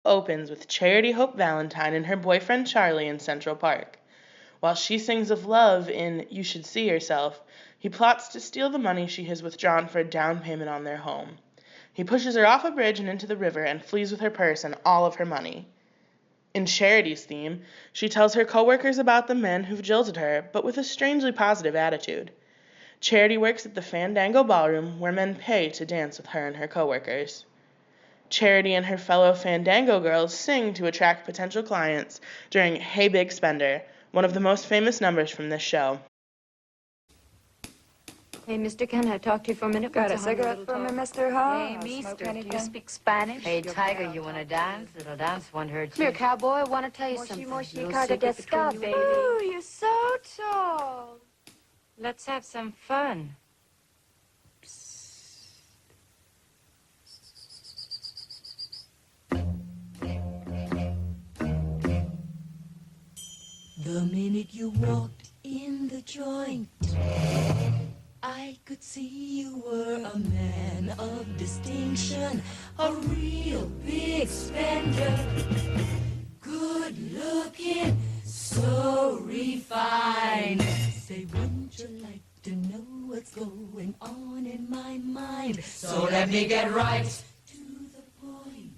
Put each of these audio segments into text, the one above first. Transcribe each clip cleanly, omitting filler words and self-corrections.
Opens with Charity Hope Valentine and her boyfriend Charlie in Central Park. While she sings of love in You Should See Yourself, he plots to steal the money she has withdrawn for a down payment on their home. He pushes her off a bridge and into the river and flees with her purse and all of her money. In Charity's theme, she tells her coworkers about the men who've jilted her, but with a strangely positive attitude. Charity works at the Fandango Ballroom, where men pay to dance with her and her coworkers. Charity and her fellow Fandango girls sing to attract potential clients during Hey Big Spender, one of the most famous numbers from this show. Hey, mister, can I talk to you for a minute? Got a cigarette for me, Mr. Hall? Hey, mister, do you speak Spanish? Hey, Tiger, you want to dance? Little dance won't hurt Come you. here, cowboy. I want to tell you something. Moshi, Little carga secret deska, between you baby. and me. Ooh, you're so tall. Let's have some fun. The minute you walked in the joint, I could see you were a man of distinction, a real big spender. Good looking, so refined. Say, wouldn't you like to know what's going on in my mind? So let me get right to the point.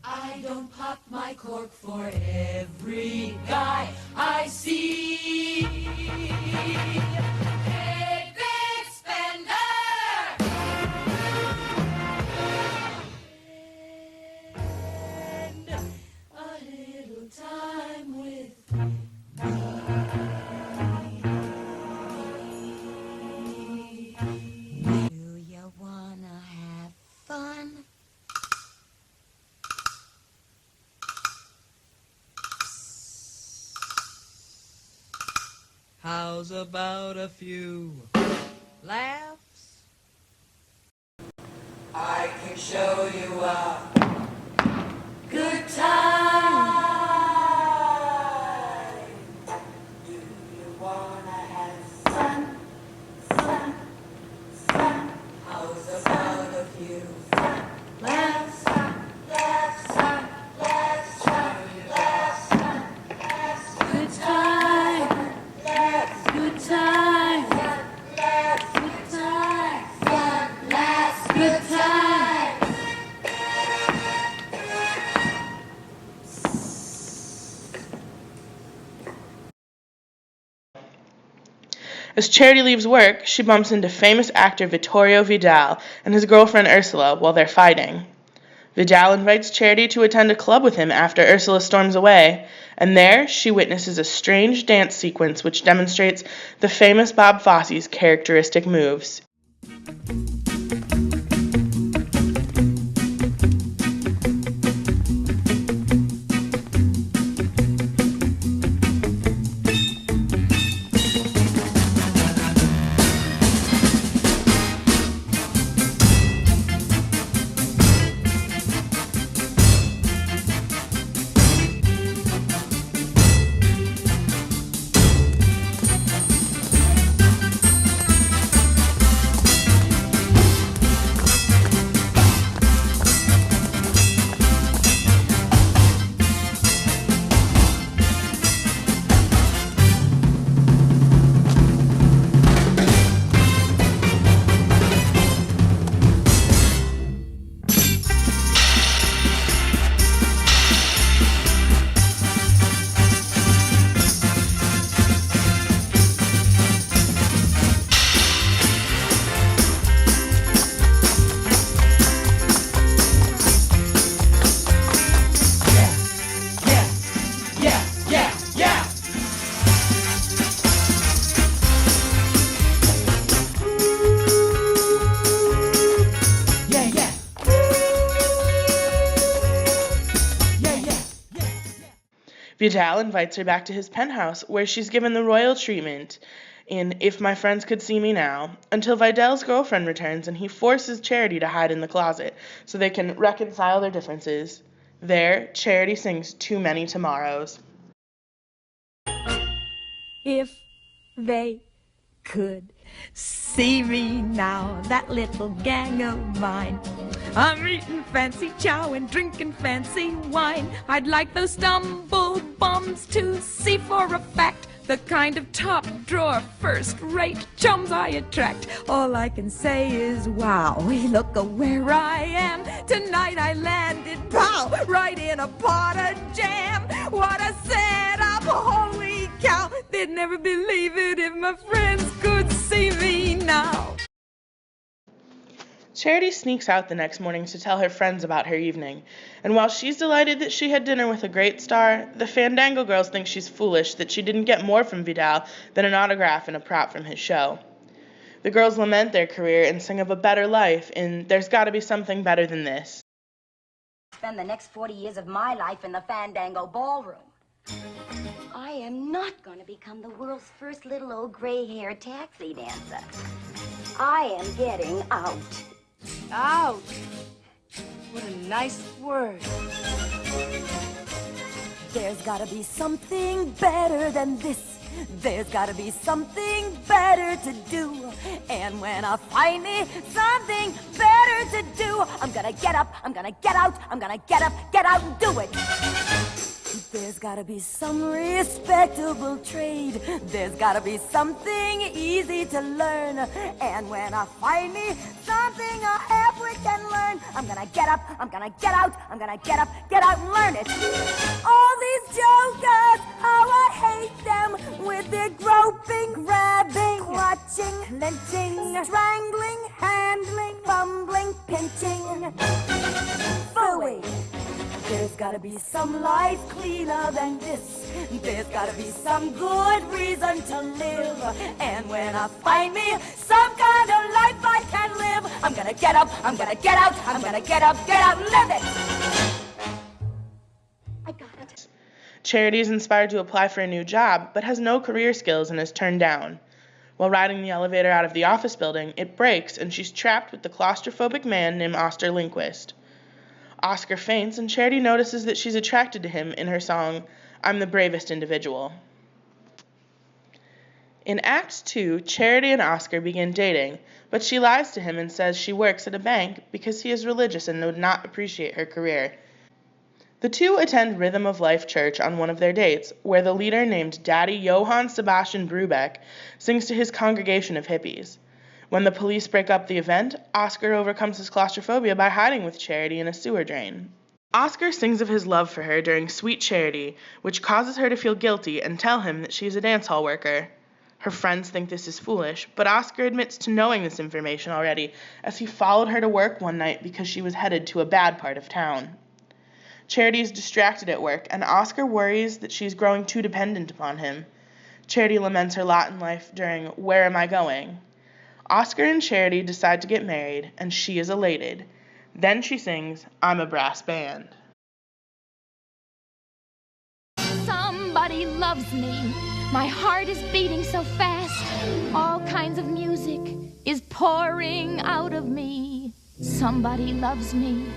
I don't pop my cork for every guy I see. Hey, big spender! Spend a little time with me. Do you wanna have fun? How's about a few laughs? I can show you a good time. Do you wanna have fun? Fun, fun. How's about a few laughs? Laughs, laughs, laughs, laughs. Good time. Good time. Good time. Good time. As Charity leaves work, she bumps into famous actor Vittorio Vidal and his girlfriend Ursula while they're fighting. Vidal invites Charity to attend a club with him after Ursula storms away, and there she witnesses a strange dance sequence which demonstrates the famous Bob Fosse's characteristic moves. Vidal invites her back to his penthouse, where she's given the royal treatment in If My Friends Could See Me Now, until Vidal's girlfriend returns and he forces Charity to hide in the closet so they can reconcile their differences. There, Charity sings Too Many Tomorrows. If they could see me now, that little gang of mine, I'm eating fancy chow and drinking fancy wine. I'd like those stumble bums to see for a fact the kind of top drawer, first-rate chums I attract. All I can say is, wow, look where I am. Tonight I landed, pow, right in a pot of jam. What a setup, holy cow. They'd never believe it if my friends could see me now. Charity sneaks out the next morning to tell her friends about her evening, and while she's delighted that she had dinner with a great star, the Fandango girls think she's foolish that she didn't get more from Vidal than an autograph and a prop from his show. The girls lament their career and sing of a better life in There's Gotta Be Something Better Than This. Spend the next 40 years of my life in the Fandango ballroom. I am not going to become the world's first little old gray-haired taxi dancer. I am getting out. Out. What a nice word. There's gotta be something better than this. There's gotta be something better to do. And when I find me something better to do, I'm gonna get up, I'm gonna get out, I'm gonna get up, get out and do it. There's gotta be some respectable trade. There's gotta be something easy to learn. And when I find me something I halfway can learn, I'm gonna get up, I'm gonna get out, I'm gonna get up, get out and learn it. All these jokers, how I hate them, with their groping, grabbing, clutching, clenching, strangling, handling, fumbling, pinching. Phooey. There's gotta be some life cleaner than this. There's gotta be some good reason to live. And when I find me some kind of life I can live, I'm gonna get up, I'm gonna get out, I'm gonna get up, get out and live it. I got it. Charity is inspired to apply for a new job, but has no career skills and is turned down. While riding the elevator out of the office building, it breaks and she's trapped with the claustrophobic man named Oscar Lindquist. Oscar faints, and Charity notices that she's attracted to him in her song, I'm the Bravest Individual. In Act 2, Charity and Oscar begin dating, but she lies to him and says she works at a bank because he is religious and would not appreciate her career. The two attend Rhythm of Life Church on one of their dates, where the leader named Daddy Johann Sebastian Brubeck sings to his congregation of hippies. When the police break up the event, Oscar overcomes his claustrophobia by hiding with Charity in a sewer drain. Oscar sings of his love for her during Sweet Charity, which causes her to feel guilty and tell him that she is a dance hall worker. Her friends think this is foolish, but Oscar admits to knowing this information already, as he followed her to work one night because she was headed to a bad part of town. Charity is distracted at work, and Oscar worries that she is growing too dependent upon him. Charity laments her lot in life during Where Am I Going? Oscar and Charity decide to get married, and she is elated. Then she sings, I'm a Brass Band. Somebody loves me. My heart is beating so fast. All kinds of music is pouring out of me. Somebody loves me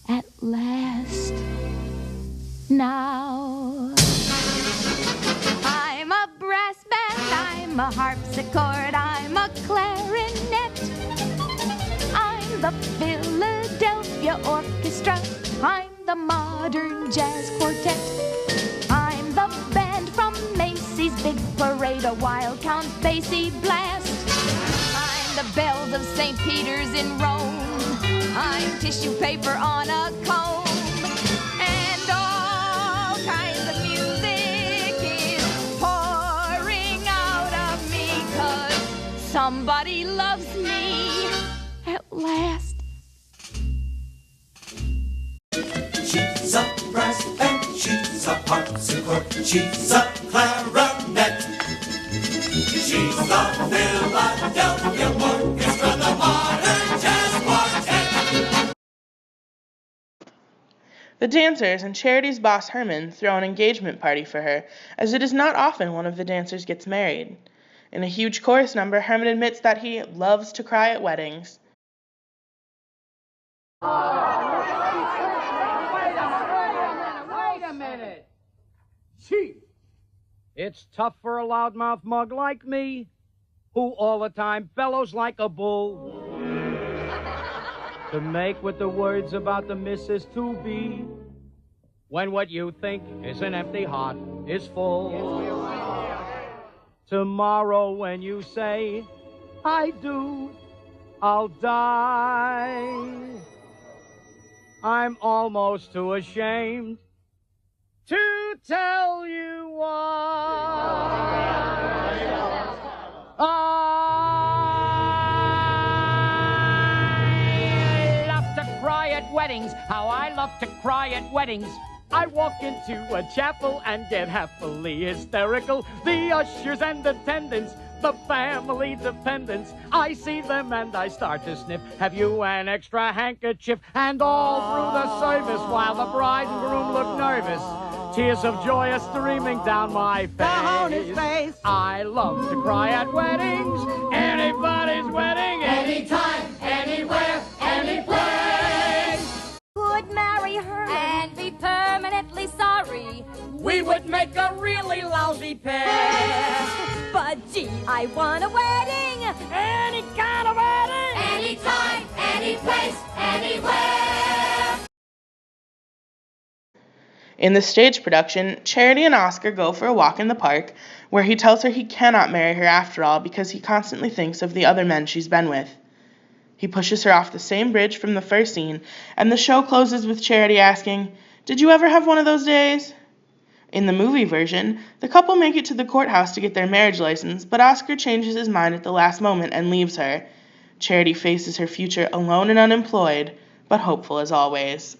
at last. Now I'm a brass band, I'm a harpsichord, I'm a clarinet. I'm the Philadelphia Orchestra, I'm the modern jazz quartet. I'm the band from Macy's Big Parade, a wild Count Basie blast. I'm the bells of St. Peter's in Rome, I'm tissue paper on a comb. And all kinds of music is pouring out of me, 'cause somebody loves me at last. She's a brass band, she's a harpsichord, she's a clarinet. She's the Philadelphia Orchestra, the modern jazz quartet. The dancers and Charity's boss Herman throw an engagement party for her, as it is not often one of the dancers gets married. In a huge chorus number, Herman admits that he loves to cry at weddings. Wait a minute. Chief, it's tough for a loudmouth mug like me, who all the time bellows like a bull. to make with the words about the missus to be. When what you think is an empty heart is full. Tomorrow when you say, I do, I'll die. I'm almost too ashamed to tell you why. I love to cry at weddings, how I love to cry at weddings. I walk into a chapel and get happily hysterical. The ushers and attendants, the family dependents, I see them and I start to sniff. Have you an extra handkerchief? And all through the service, while the bride and groom look nervous, tears of joy are streaming down my face. I love to cry at weddings, anybody's wedding, anytime, anywhere, any place. Would marry her and be permanently sorry. We would make a really lousy pair. But gee, I want a wedding. Any kind of wedding. Anytime, any place, anywhere. In the stage production, Charity and Oscar go for a walk in the park, where he tells her he cannot marry her after all because he constantly thinks of the other men she's been with. He pushes her off the same bridge from the first scene, and the show closes with Charity asking, "Did you ever have one of those days?" In the movie version, the couple make it to the courthouse to get their marriage license, but Oscar changes his mind at the last moment and leaves her. Charity faces her future alone and unemployed, but hopeful as always.